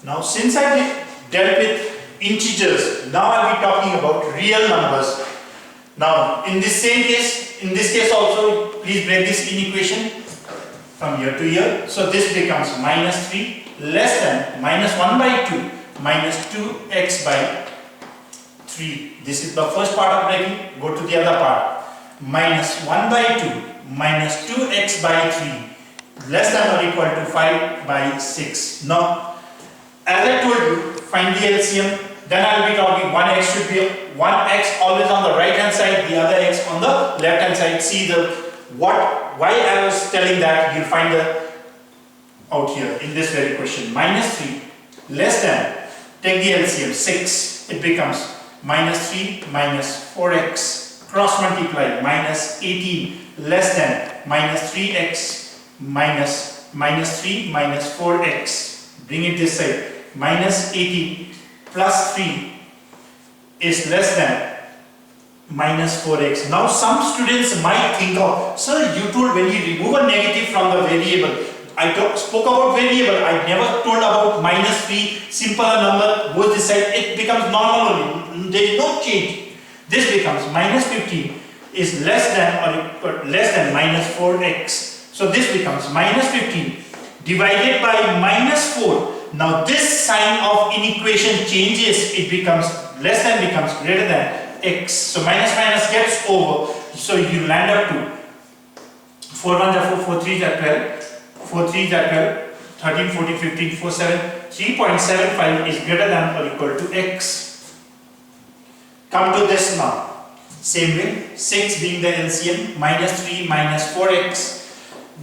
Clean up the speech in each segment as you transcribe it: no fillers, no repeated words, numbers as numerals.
Now since I dealt with integers, now I'll be talking about real numbers. Now in this case also, please break this inequation from here to here. So this becomes minus 3 less than minus 1 by 2 minus 2x by 3. This is the first part of breaking. Go to the other part. Minus 1 by 2 minus 2x by 3 less than or equal to 5 by 6. Now, as I told you, find the LCM. Then I will be talking 1x should be 1x always on the right hand side, the other x on the left hand side. See why I was telling that, you'll find out here in this very question. Minus 3 less than, take the LCM, 6. It becomes minus 3 minus 4x cross multiply minus 18 less than minus 3x minus 3 minus 4x. Bring it this side. Minus 18 plus 3 is less than minus 4x. Now some students might think of, sir, you told when you remove a negative from the variable. I spoke about variable, I never told about minus 3, simple number goes this side, it becomes normal only, there is no change. This becomes minus 15 is less than minus 4x. So this becomes minus 15 divided by minus 4. Now this sign of inequation changes, it becomes less than becomes greater than x. So minus minus gets over, so you land up to 4 1s are 4, 4 3s are 12, 4 3s are 12, 13, 14, 15, 4, 7, 3.75 is greater than or equal to x. Come to this now. Same way, 6 being the LCM, minus 3 minus 4x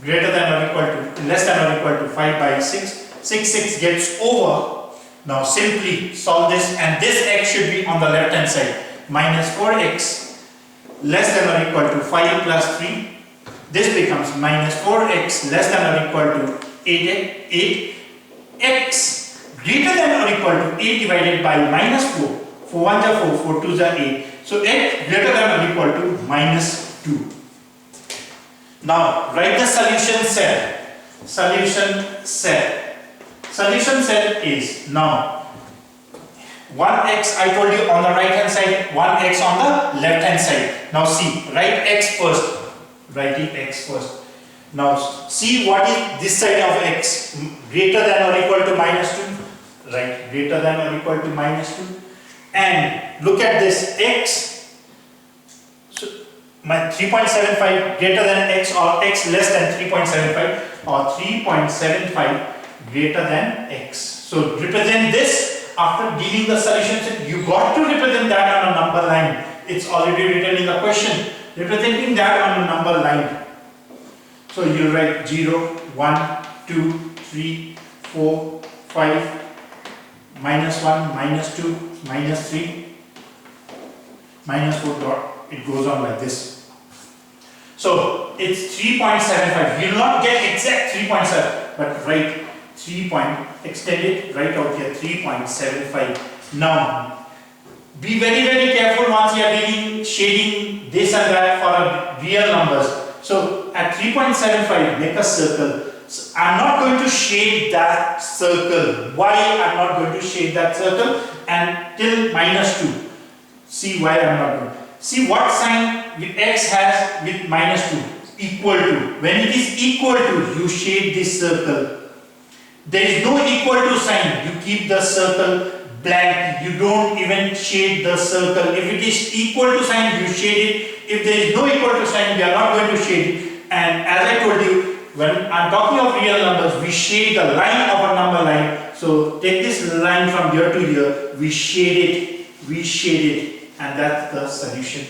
greater than or equal to, less than or equal to 5 by 6. 6 gets over. Now simply solve this, and this x should be on the left hand side. Minus 4x less than or equal to 5 plus 3. This becomes minus 4x less than or equal to 8x greater than or equal to 8 divided by minus 4. 4 1s are 4, 4 2s are 8. So 8 greater than or equal to minus 2. Now write the solution set. Solution set is, now 1x I told you on the right hand side, 1x on the left hand side. Now see, write x first. Writing x first. Now see what is this side of x, greater than or equal to minus 2. Right, greater than or equal to minus 2. And look at this x. So my 3.75 greater than x, or x less than 3.75, or 3.75 greater than x. So represent this after dealing the solution set. You got to represent that on a number line. It's already written in the question. Representing that on a number line. So you write 0, 1, 2, 3, 4, 5, minus 1, minus 2, minus 3, minus 4 dot. It goes on like this. So it's 3.75. You will not get exact 3.7, but write 3. Extend it right out here, 3.75. Now be very very careful once you are dealing shading this and that for real numbers. So at 3.75 make a circle. So I'm not going to shade that circle. Why I'm not going to shade that circle? And till minus 2. See why I'm not going. See what sign with x has with minus 2? Equal to. When it is equal to, you shade this circle. There is no equal to sign. You keep the circle blank. You don't even shade the circle. If it is equal to sign, you shade it. If there is no equal to sign, we are not going to shade it. And as I told you, when I'm talking of real numbers, we shade the line of a number line. So take this line from here to here, we shade it, and that's the solution.